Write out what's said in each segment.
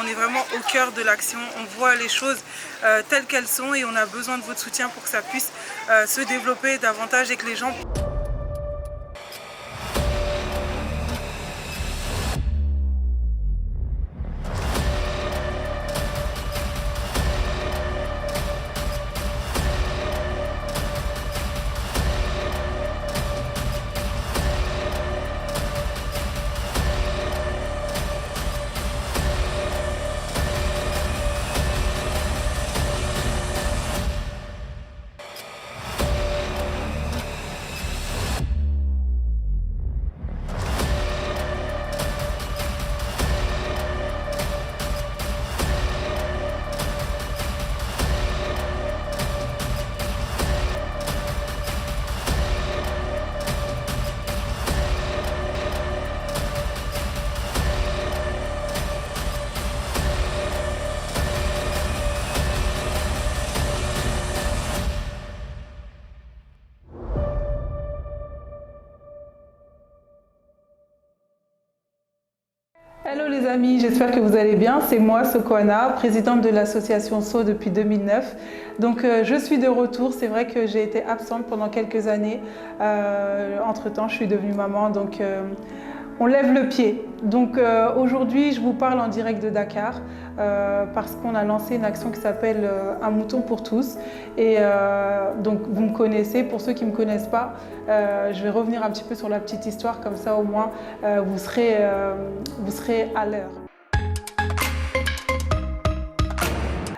On est vraiment au cœur de l'action, on voit les choses telles qu'elles sont et on a besoin de votre soutien pour que ça puisse se développer davantage et que les gens... Hello les amis, j'espère que vous allez bien. C'est moi, Sokoana, présidente de l'association SO depuis 2009. Donc je suis de retour. C'est vrai que j'ai été absente pendant quelques années. Entre-temps, je suis devenue maman, donc on lève le pied. Donc aujourd'hui, je vous parle en direct de Dakar parce qu'on a lancé une action qui s'appelle Un mouton pour tous. Et donc vous me connaissez. Pour ceux qui ne me connaissent pas, je vais revenir un petit peu sur la petite histoire, comme ça au moins vous serez à l'heure.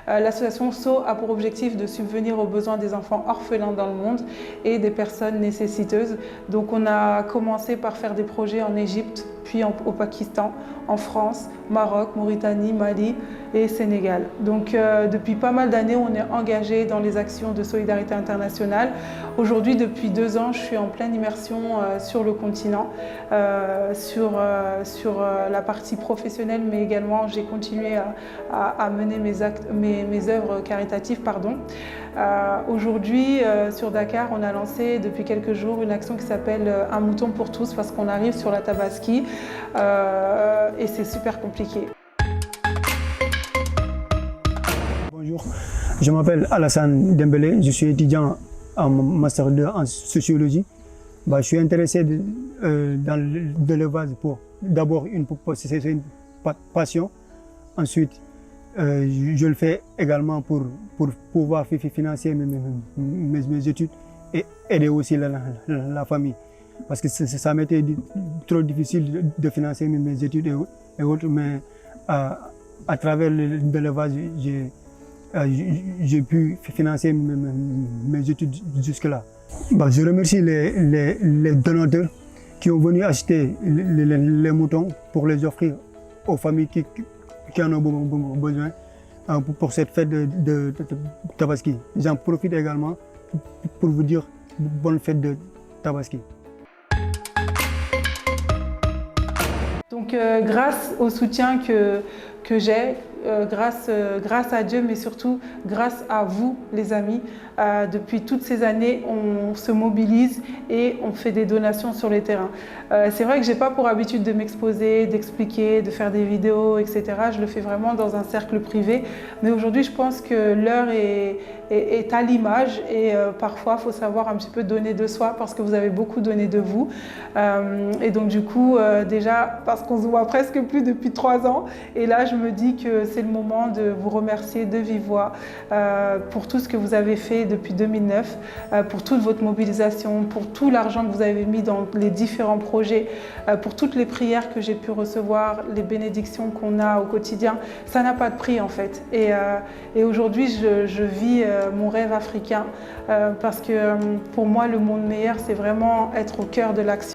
L'association SO a pour objectif de subvenir aux besoins des enfants orphelins dans le monde et des personnes nécessiteuses. Donc on a commencé par faire des projets en Égypte, puis au Pakistan, en France, Maroc, Mauritanie, Mali et Sénégal. Donc depuis pas mal d'années, on est engagé dans les actions de solidarité internationale. Aujourd'hui, depuis 2 ans, je suis en pleine immersion sur le continent, sur la partie professionnelle, mais également j'ai continué à mener mes œuvres caritatives. Aujourd'hui, sur Dakar, on a lancé depuis quelques jours une action qui s'appelle Un mouton pour tous parce qu'on arrive sur la Tabaski et c'est super compliqué. Bonjour, je m'appelle Alassane Dembélé, je suis étudiant en Master 2 en sociologie. Je suis intéressé dans l'élevage pour d'abord c'est une passion. Ensuite, je le fais également pour pouvoir financer mes études et aider aussi la famille. Parce que ça m'était trop difficile de financer mes études et autres, mais à travers l'élevage, j'ai pu financer mes études jusque-là. Je remercie les donateurs qui ont venu acheter les moutons pour les offrir aux familles qui en ont besoin pour cette fête de Tabaski. J'en profite également pour vous dire bonne fête de Tabaski. Donc grâce au soutien que j'ai, grâce à Dieu, mais surtout grâce à vous les amis, depuis toutes ces années, on se mobilise et on fait des donations sur les terrains. C'est vrai que je n'ai pas pour habitude de m'exposer, d'expliquer, de faire des vidéos, etc. Je le fais vraiment dans un cercle privé. Mais aujourd'hui, je pense que l'heure est à l'image et parfois, il faut savoir un petit peu donner de soi parce que vous avez beaucoup donné de vous. Et donc du coup, déjà, parce qu'on se voit presque plus depuis 3 ans, et là, je me dis que c'est le moment de vous remercier de vive voix pour tout ce que vous avez fait depuis 2009, pour toute votre mobilisation, pour tout l'argent que vous avez mis dans les différents projets, pour toutes les prières que j'ai pu recevoir, les bénédictions qu'on a au quotidien. Ça n'a pas de prix en fait. Et aujourd'hui, je vis mon rêve africain parce que pour moi, le monde meilleur, c'est vraiment être au cœur de l'action.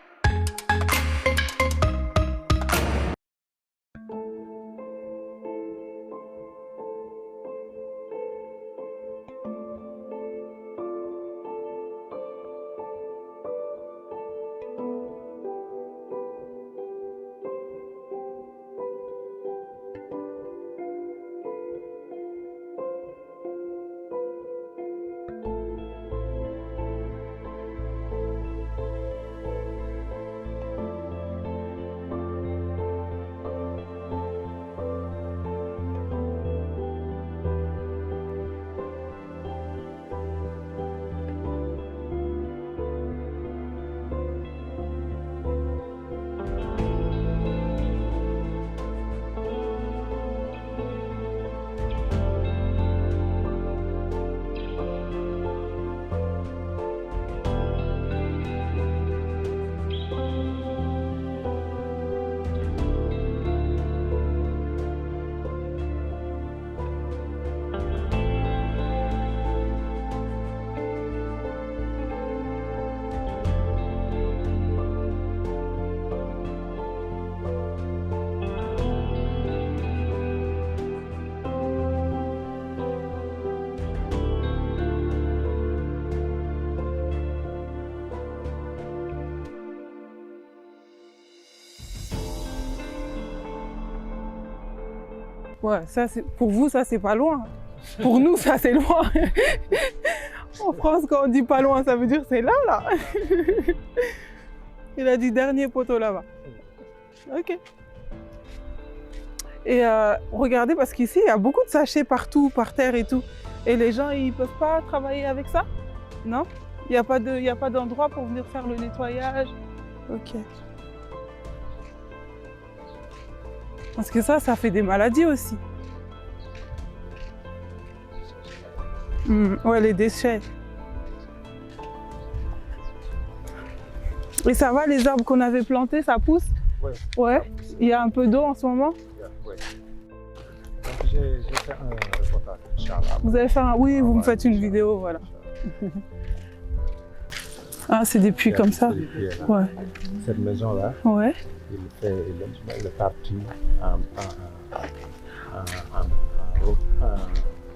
Ouais, ça, pour vous, ça, c'est pas loin. Pour nous, ça, c'est loin. En France, quand on dit pas loin, ça veut dire c'est là, là. Il a dit dernier poteau là-bas. Ok. Et regardez, parce qu'ici, il y a beaucoup de sachets partout, par terre et tout. Et les gens, ils peuvent pas travailler avec ça? Non? Il n'y a pas d'endroit pour venir faire le nettoyage? Ok. Parce que ça fait des maladies aussi. Ouais, les déchets. Et ça va, les arbres qu'on avait plantés, ça pousse? Oui. Ouais. Il y a un peu d'eau en ce moment? Oui. Donc j'ai fait un reportage, Inch'Allah. Vous allez faire un... Oui, vous me faites une vidéo, voilà. Ah, c'est des puits comme ça? Ouais. Cette maison-là, Ouais. il est parti en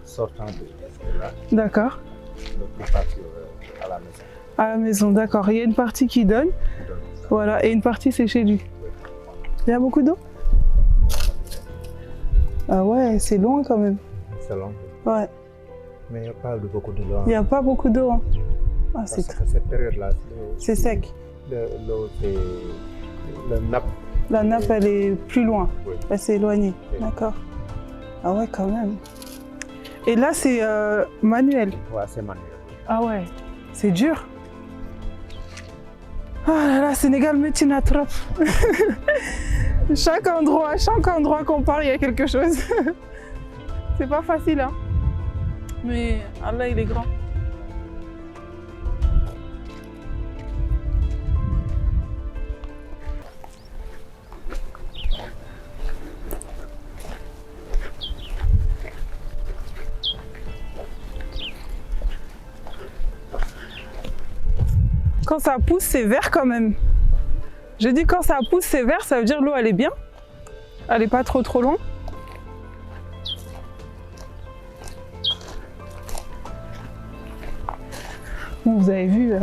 sortant de là. D'accord. Donc il est parti à la maison. À la maison, d'accord. Il y a une partie qui donne, voilà, et une partie c'est chez lui. Il y a beaucoup d'eau? Ah ouais, c'est loin quand même. C'est long. Ouais. Mais il n'y a pas beaucoup de l'eau. Il n'y a pas beaucoup d'eau. Hein. Ah, Parce que cette période-là, c'est sec. L'eau, c'est la nappe. La nappe, elle est plus loin. Oui. Elle s'est éloignée. Oui. D'accord. Ah ouais, quand même. Et là, c'est manuel. Ouais, c'est manuel. Ah ouais, c'est dur. Ah là là, Sénégal métina trop. Chaque endroit qu'on part, il y a quelque chose. C'est pas facile, hein. Mais Allah, il est grand. Quand ça pousse, c'est vert quand même. Je dis quand ça pousse, c'est vert, ça veut dire l'eau, elle est bien. Elle n'est pas trop loin. Bon, vous avez vu,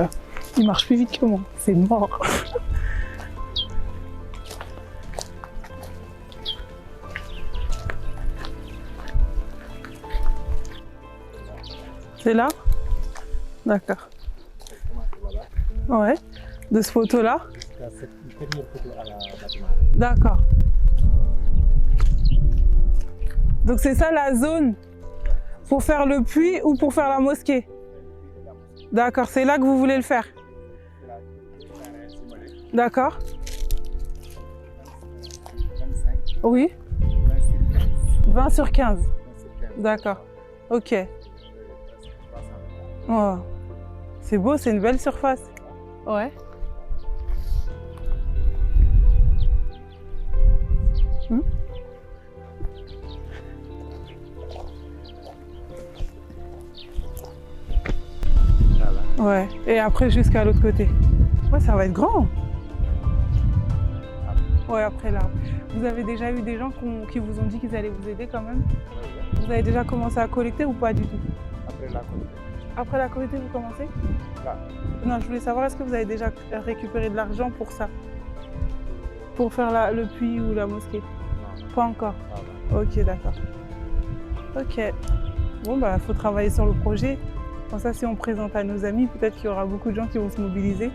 il marche plus vite que moi. C'est mort. C'est là? D'accord. Ouais, de ce photo-là. D'accord. Donc c'est ça la zone pour faire le puits ou pour faire la mosquée? D'accord, c'est là que vous voulez le faire? D'accord. Oui. 20 sur 15. D'accord. Ok. Oh. C'est beau, c'est une belle surface. Ouais. Ouais, et après jusqu'à l'autre côté. Ouais, ça va être grand. Ouais, après l'arbre. Vous avez déjà eu des gens qui vous ont dit qu'ils allaient vous aider quand même? Vous avez déjà commencé à collecter ou pas du tout? Après la collecte. Après la collecte, vous commencez? Là. Non, je voulais savoir, est-ce que vous avez déjà récupéré de l'argent pour ça? Pour faire le puits ou la mosquée? Non. Pas encore? Ah, ouais. Ok, d'accord. Ok. Bon, bah, il faut travailler sur le projet. Comme ça, si on présente à nos amis, peut-être qu'il y aura beaucoup de gens qui vont se mobiliser.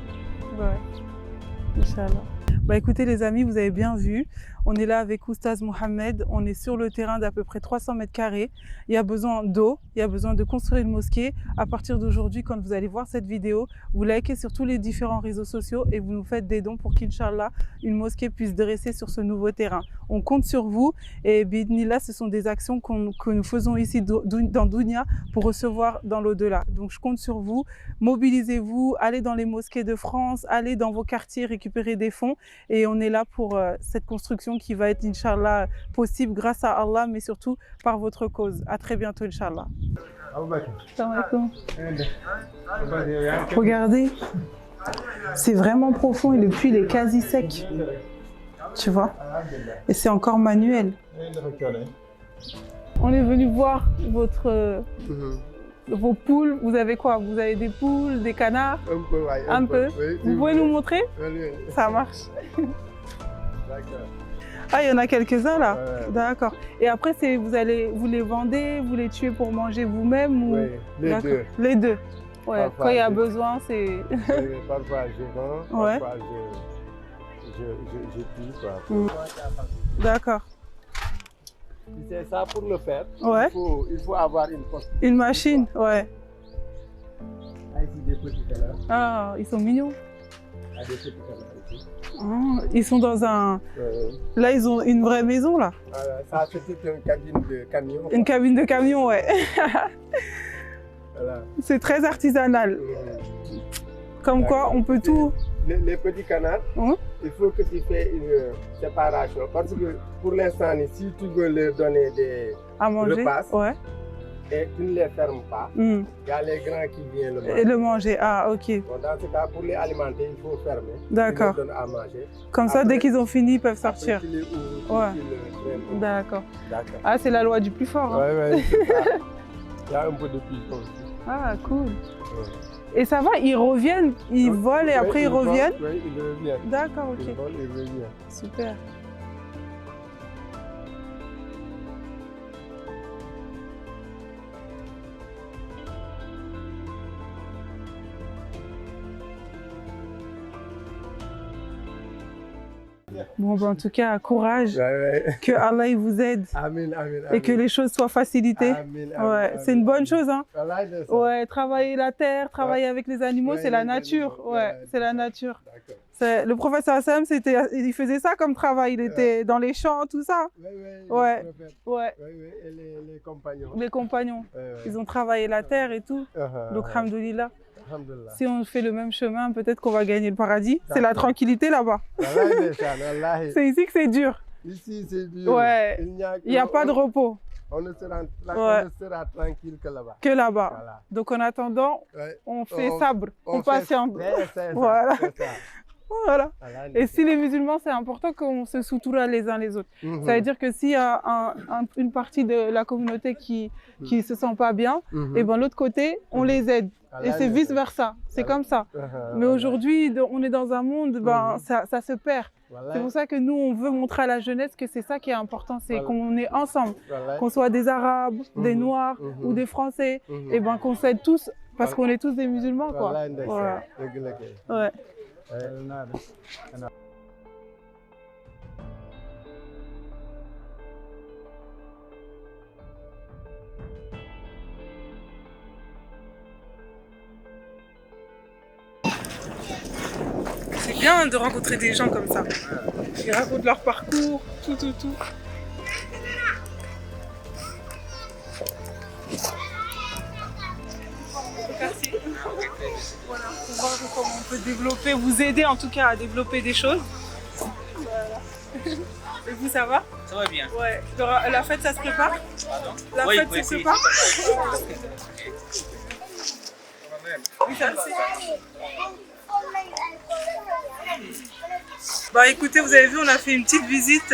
Ouais. Inch'Allah. Bah écoutez les amis, vous avez bien vu, on est là avec Oustaz Mohamed, on est sur le terrain d'à peu près 300 mètres carrés. Il y a besoin d'eau, il y a besoin de construire une mosquée. À partir d'aujourd'hui, quand vous allez voir cette vidéo, vous likez sur tous les différents réseaux sociaux et vous nous faites des dons pour qu'Inch'Allah, une mosquée puisse dresser sur ce nouveau terrain. On compte sur vous et Bidnillah, ce sont des actions que nous faisons ici dans Dounia pour recevoir dans l'au-delà. Donc je compte sur vous, mobilisez-vous, allez dans les mosquées de France, allez dans vos quartiers récupérer des fonds. Et on est là pour cette construction qui va être, Inch'Allah, possible grâce à Allah, mais surtout par votre cause. À très bientôt, Inch'Allah. Salam alaikum. Regardez, c'est vraiment profond et le puits il est quasi sec. Tu vois? Et c'est encore manuel. On est venu voir vos poules. Vous avez quoi? Vous avez des poules, des canards? Un peu, ouais, Un peu. Oui, Vous pouvez nous montrer? oui. Ça marche. Ah, il y en a quelques-uns là. Ouais. D'accord. Et après, vous les vendez, vous les tuez pour manger vous-même ou... Oui, les D'accord. deux. Les deux. Ouais. Parfois, Quand il y a je- besoin, c'est... Oui, parfois je vends, Ouais. parfois je tue, quoi. Mm. D'accord. C'est ça pour le faire. Ouais. Il faut avoir une poste. Une machine, ouais. Ah, ici, des petits canards. Ah, ils sont mignons. Ah, des petits canards ici. Ah, ils sont dans un... Ouais. Là, ils ont une vraie maison, là. Voilà, ça, c'était une cabine de camion. Une cabine de camion, ouais. Voilà. C'est très artisanal. Comme quoi, on peut tout... Les petits canards, Hein? il faut que tu fais une séparation. Parce que pour l'instant, si tu veux leur donner des À manger. repas Ouais. et tu ne les fermes pas, Mm. il y a les grands qui viennent le Et manger. le manger. Ah, ok. Bon, dans ce cas, pour les alimenter, il faut fermer. D'accord. Tu leur donnes à manger. Comme ça, Après- dès qu'ils ont fini, ils peuvent sortir. Après, tu les ouvres, Ouais. tu les fermes. D'accord. D'accord. Ah, c'est la loi du plus fort. Hein. Ouais, c'est ça. Il y a un peu de pigeons aussi. Ah, cool. Ouais. Et ça va, ils reviennent, ils volent et après ils reviennent. Oui, ils reviennent. D'accord, Ils ok. volent et reviennent. Super. Bon, ben, en tout cas, courage, Ouais. que Allah il vous aide Amen, amen, et que les choses soient facilitées. Amen, Ouais, c'est une bonne chose, hein. Voilà, c'est ça. Ouais, travailler la terre, travailler avec les animaux, Ouais, c'est la les nature. animaux, Ouais, ouais, c'est la ça. nature. D'accord. Le professeur Hassan, il faisait ça comme travail. Il était dans les champs, tout ça. Oui, oui, Ouais. le prophète. Ouais, Oui, oui, et les compagnons. les compagnons. Ouais, ouais. Ils ont travaillé la terre et tout. Donc, alhamdoulilah, Alhamdulillah. si on fait le même chemin, peut-être qu'on va gagner le paradis. C'est la D'accord. tranquillité là-bas. Wallahi, ndeysaan, wallahi. C'est ici que c'est dur. Ici, c'est dur. Ouais. Il Il n'y a pas de repos On ne sera, Ouais. on ne sera tranquille que là-bas. que là-bas. Voilà. Donc, en attendant, Ouais. on fait On- sabre, on fait- patiente. Ouais, c'est ça, Voilà. c'est ça. Voilà. Wallahi, Et si les musulmans, c'est important qu'on se soutoura les uns les autres. Mhm. Ça veut dire que s'il y a une partie de la communauté qui se sent pas bien, Mhm. et ben l'autre côté, on les aide. Et Wallahi, c'est ndeysaan. vice-versa. C'est comme ça. Mais Wallahi. aujourd'hui, on est dans un monde, ben, ça se perd. Wallahi. C'est pour ça que nous, on veut montrer à la jeunesse que c'est ça qui est important, c'est Voilà. qu'on est ensemble. Wallahi. Qu'on soit des Arabes, des Mhm. Noirs Mhm. ou des Français, Mhm. et ben qu'on s'aide tous parce Voilà. qu'on est tous des musulmans, quoi. Wallahi, ndeysaan. Voilà. Dëgg la kay. Ouais. C'est bien de rencontrer des gens comme ça. Ils racontent leur parcours, tout. Merci. Voilà, pour voir comment on peut développer, vous aider en tout cas à développer des choses. Voilà. Et vous, ça va? Ça va bien. Ouais. La fête, ça se prépare? Pardon? La Oui, fête oui, se si. prépare? Oui, ça va. Bah écoutez, vous avez vu, on a fait une petite visite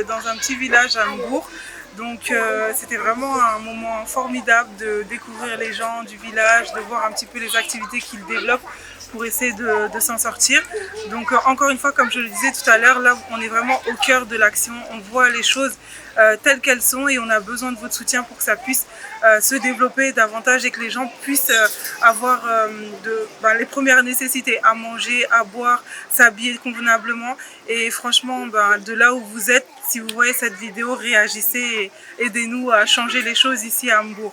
dans un petit village à Mbour. Donc c'était vraiment un moment formidable de découvrir les gens du village, de voir un petit peu les activités qu'ils développent pour essayer de s'en sortir. Donc encore une fois, comme je le disais tout à l'heure, là on est vraiment au cœur de l'action, on voit les choses telles qu'elles sont et on a besoin de votre soutien pour que ça puisse se développer davantage et que les gens puissent avoir les premières nécessités, à manger, à boire, s'habiller convenablement. Et franchement, de là où vous êtes, si vous voyez cette vidéo, réagissez et aidez-nous à changer les choses ici à Mbour.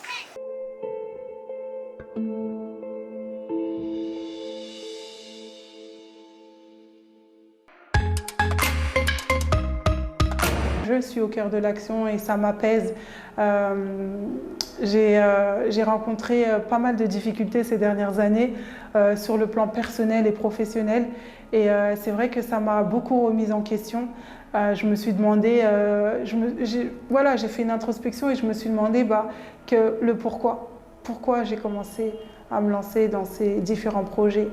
Je suis au cœur de l'action et ça m'apaise. J'ai rencontré pas mal de difficultés ces dernières années sur le plan personnel et professionnel. Et c'est vrai que ça m'a beaucoup remise en question. Je me suis demandé, j'ai fait une introspection et je me suis demandé que le pourquoi. Pourquoi j'ai commencé à me lancer dans ces différents projets.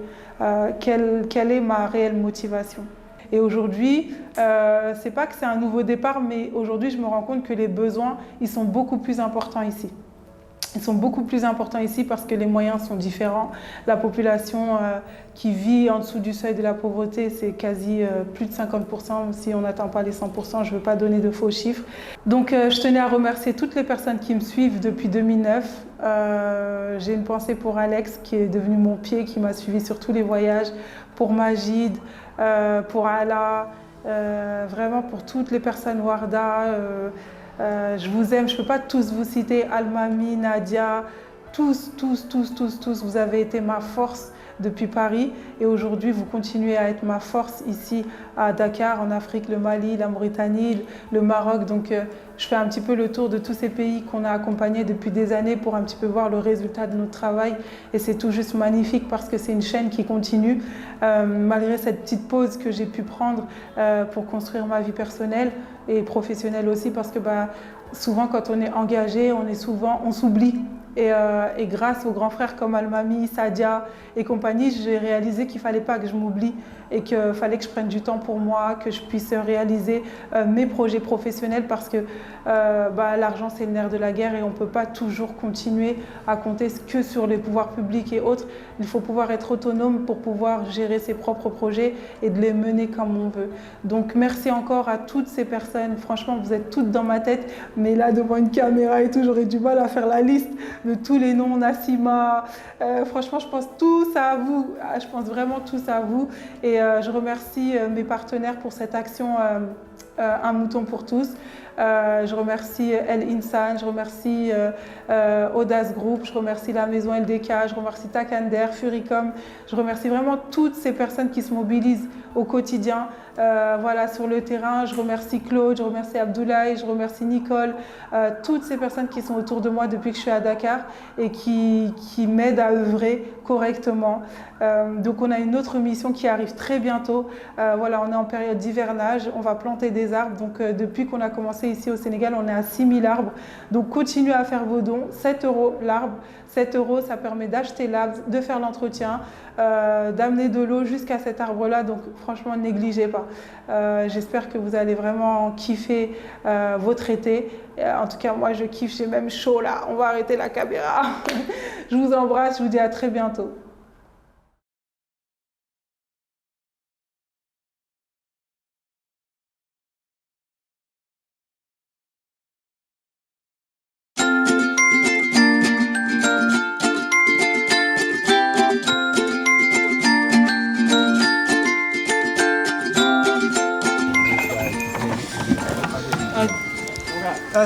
Quelle est ma réelle motivation? Et aujourd'hui, c'est pas que c'est un nouveau départ, mais aujourd'hui, je me rends compte que les besoins, ils sont beaucoup plus importants ici. Ils sont beaucoup plus importants ici parce que les moyens sont différents. La population qui vit en dessous du seuil de la pauvreté, c'est quasi plus de 50%, si on n'atteint pas les 100%, je ne veux pas donner de faux chiffres. Donc je tenais à remercier toutes les personnes qui me suivent depuis 2009. J'ai une pensée pour Alex qui est devenu mon pied, qui m'a suivi sur tous les voyages, pour Majid, pour Allah, vraiment pour toutes les personnes Warda. Je vous aime, je ne peux pas tous vous citer, Almami, Nadia, tous, vous avez été ma force depuis Paris et aujourd'hui vous continuez à être ma force ici à Dakar, en Afrique, le Mali, la Mauritanie, le Maroc. Donc je fais un petit peu le tour de tous ces pays qu'on a accompagnés depuis des années pour un petit peu voir le résultat de notre travail et c'est tout juste magnifique parce que c'est une chaîne qui continue malgré cette petite pause que j'ai pu prendre pour construire ma vie personnelle et professionnelle aussi parce que souvent quand on est engagé, on s'oublie. Et grâce aux grands frères comme Almami, Sadia et compagnie, j'ai réalisé qu'il ne fallait pas que je m'oublie et qu'il fallait que je prenne du temps pour moi, que je puisse réaliser mes projets professionnels parce que l'argent c'est le nerf de la guerre et on ne peut pas toujours continuer à compter que sur les pouvoirs publics et autres. Il faut pouvoir être autonome pour pouvoir gérer ses propres projets et de les mener comme on veut. Donc merci encore à toutes ces personnes. Franchement, vous êtes toutes dans ma tête, mais là devant une caméra et tout, j'aurais du mal à faire la liste de tous les noms, Nassima. Franchement, je pense tous à vous. Je pense vraiment tous à vous. Et je remercie mes partenaires pour cette action Un mouton pour tous. Je remercie El Insan, je remercie Audace Group, je remercie la maison LDK, je remercie Takander, Furicom. Je remercie vraiment toutes ces personnes qui se mobilisent au quotidien sur le terrain. Je remercie Claude, je remercie Abdoulaye, je remercie Nicole, toutes ces personnes qui sont autour de moi depuis que je suis à Dakar et qui m'aident à œuvrer correctement. Donc on a une autre mission qui arrive très bientôt. On est en période d'hivernage, on va planter des arbres. Donc depuis qu'on a commencé ici au Sénégal, on est à 6000 arbres. Donc continuez à faire vos dons, 7 € l'arbre. 7 € ça permet d'acheter l'arbre, de faire l'entretien, d'amener de l'eau jusqu'à cet arbre-là. Donc franchement, ne négligez pas. J'espère que vous allez vraiment kiffer votre été. En tout cas, moi je kiffe, j'ai même chaud là. On va arrêter la caméra. Je vous embrasse, je vous dis à très bientôt.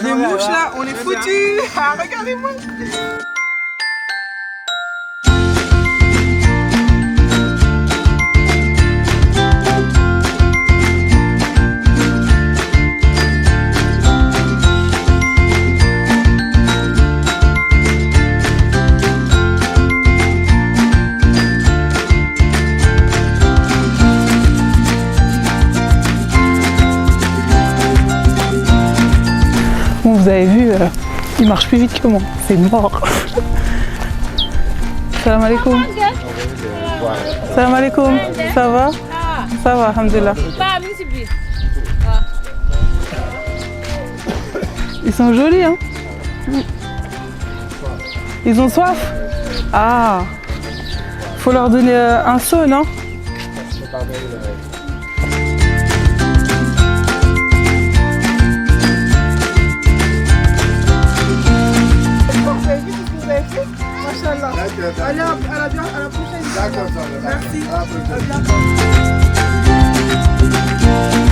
Les mouches là, on est foutus. Ah, regardez-moi. Vous avez vu, il marche plus vite que moi, c'est mort. Salam alaikum. Salam alaikum. Ça va? Ça va, alhamdulillah. Ils sont jolis, hein? Ils ont soif? Ah, faut leur donner un seau, non? Machallah. Allez, à la prochaine. D'accord, merci. À la prochaine.